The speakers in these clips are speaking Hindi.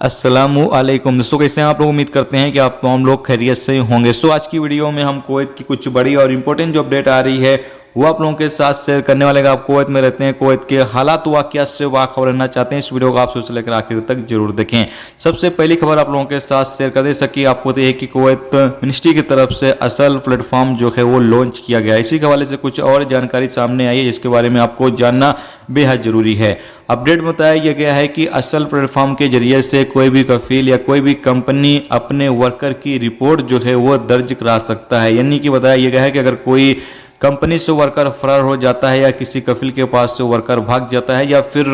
अस्सलामुअलैकुम दोस्तों, कैसे हैं आप लोग। उम्मीद करते हैं कि आप तमाम लोग खैरियत से होंगे। आज की वीडियो में हम कुवैत की कुछ बड़ी और इंपॉर्टेंट जो अपडेट आ रही है वो आप लोगों के साथ शेयर करने वाले। आप कुवैत में रहते हैं, कुवैत के हालात वाक़यात से वाखबर रहना चाहते हैं, इस वीडियो को आप शुरू से लेकर आखिर तक जरूर देखें। सबसे पहली खबर आप लोगों के साथ शेयर कर दे सकी आपको तो है कि कुवैत मिनिस्ट्री की तरफ से असल प्लेटफॉर्म जो है वो लॉन्च किया गया। इसी के हवाले से कुछ और जानकारी सामने आई है जिसके बारे में आपको जानना बेहद जरूरी है। अपडेट में बताया गया है कि असल प्लेटफॉर्म के जरिए से कोई भी कफील या कोई भी कंपनी अपने वर्कर की रिपोर्ट जो है वो दर्ज करा सकता है। यानी कि बताया गया है कि अगर कोई कंपनी से वर्कर फरार हो जाता है या किसी कफील के पास से वर्कर भाग जाता है या फिर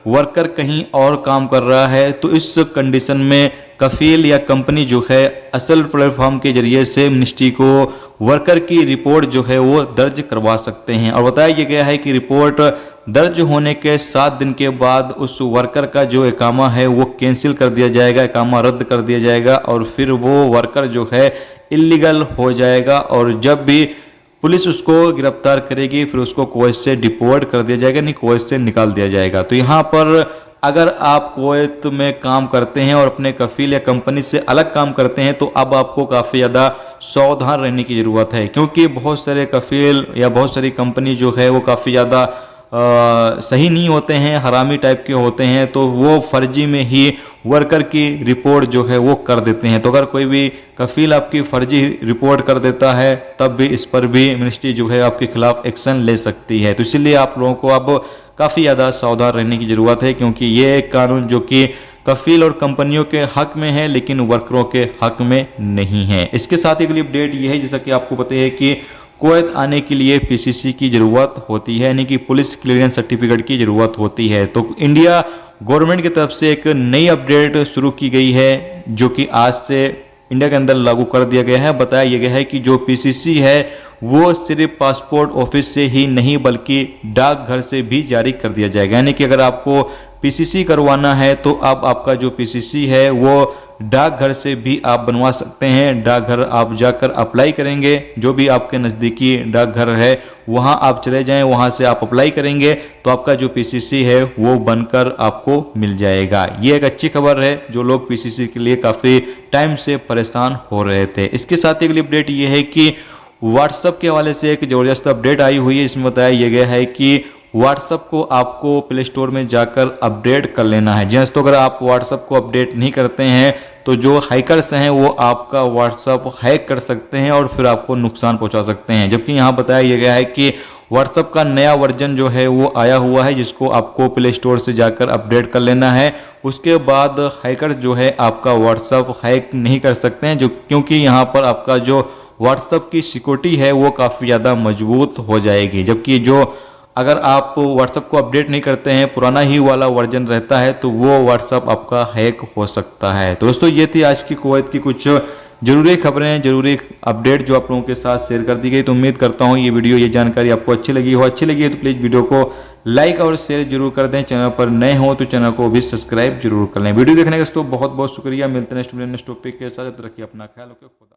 वर्कर कहीं और काम कर रहा है, तो इस कंडीशन में कफील या कंपनी जो है असल प्लेटफॉर्म के जरिए से मिनिस्ट्री को वर्कर की रिपोर्ट जो है वो दर्ज करवा सकते हैं। और बताया गया है कि रिपोर्ट दर्ज होने के 7 दिन के बाद उस वर्कर का जो इकामा है वो कैंसिल कर दिया जाएगा, इकामा रद्द कर दिया जाएगा और फिर वो वर्कर जो है इलीगल हो जाएगा। और जब भी पुलिस उसको गिरफ्तार करेगी फिर उसको कुवैत से डिपोर्ट कर दिया जाएगा, नहीं कुवैत से निकाल दिया जाएगा। तो यहाँ पर अगर आप कुवैत में काम करते हैं और अपने कफील या कंपनी से अलग काम करते हैं तो अब आपको काफ़ी ज़्यादा सावधान रहने की ज़रूरत है, क्योंकि बहुत सारे कफील या बहुत सारी कंपनी जो है वो काफ़ी ज़्यादा सही नहीं होते हैं, हरामी टाइप के होते हैं, तो वो फर्जी में ही वर्कर की रिपोर्ट जो है वो कर देते हैं। तो अगर कोई भी कफील आपकी फर्जी रिपोर्ट कर देता है तब भी इस पर भी मिनिस्ट्री जो है आपके खिलाफ एक्शन ले सकती है। तो इसलिए आप लोगों को अब काफ़ी ज़्यादा सावधान रहने की ज़रूरत है, क्योंकि ये एक कानून जो कि कफील और कंपनियों के हक में है लेकिन वर्करों के हक में नहीं है। इसके साथ ही अगली अपडेट ये है, जैसा कि आपको पता है कि कुवैत आने के लिए पीसीसी की ज़रूरत होती है, यानी कि पुलिस क्लियरेंस सर्टिफिकेट की ज़रूरत होती है। तो इंडिया गवर्नमेंट की तरफ से एक नई अपडेट शुरू की गई है जो कि आज से इंडिया के अंदर लागू कर दिया गया है। बताया गया है कि जो पीसीसी है वो सिर्फ पासपोर्ट ऑफिस से ही नहीं बल्कि डाकघर से भी जारी कर दिया जाएगा। यानी कि अगर आपको पीसीसी करवाना है तो अब आपका जो पीसीसी है वो डाकघर से भी आप बनवा सकते हैं। डाकघर आप जाकर अप्लाई करेंगे, जो भी आपके नज़दीकी डाकघर है वहां आप चले जाएं, वहां से आप अप्लाई करेंगे तो आपका जो पीसीसी है वो बनकर आपको मिल जाएगा। ये एक अच्छी खबर है जो लोग पीसीसी के लिए काफ़ी टाइम से परेशान हो रहे थे। इसके साथ ही अगली अपडेट ये है कि व्हाट्सएप के हवाले से एक ज़बरदस्त अपडेट आई हुई है। इसमें बताया गया है कि व्हाट्सएप को आपको प्ले स्टोर में जाकर अपडेट कर लेना है। जी हाँ, तो अगर आप व्हाट्सएप को अपडेट नहीं करते हैं तो जो हैकर्स हैं वो आपका व्हाट्सएप हैक कर सकते हैं और फिर आपको नुकसान पहुंचा सकते हैं। जबकि यहाँ बताया गया है कि व्हाट्सएप का नया वर्जन जो है वो आया हुआ है जिसको आपको प्ले स्टोर से जाकर अपडेट कर लेना है। उसके बाद हैकर्स जो है आपका व्हाट्सएप हैक नहीं कर सकते हैं, जो क्योंकि यहाँ पर आपका जो व्हाट्सएप की सिक्योरिटी है वो काफ़ी ज़्यादा मजबूत हो जाएगी। जबकि जो अगर आप व्हाट्सएप को अपडेट नहीं करते हैं, पुराना ही वाला वर्जन रहता है, तो वो व्हाट्सएप आपका हैक हो सकता है। तो दोस्तों ये थी आज की कुवैत की कुछ जरूरी खबरें, जरूरी अपडेट जो आप लोगों के साथ शेयर कर दी गई। तो उम्मीद करता हूँ ये वीडियो, ये जानकारी आपको अच्छी लगी हो। अच्छी लगी है तो प्लीज़ वीडियो को लाइक और शेयर जरूर कर दें। चैनल पर नए हो तो चैनल को भी सब्सक्राइब जरूर कर लें। वीडियो देखने का दोस्तों बहुत बहुत शुक्रिया। मिलते हैं नेक्स्ट टॉपिक के साथ, रखिए अपना ख्याल, ओके खुदा।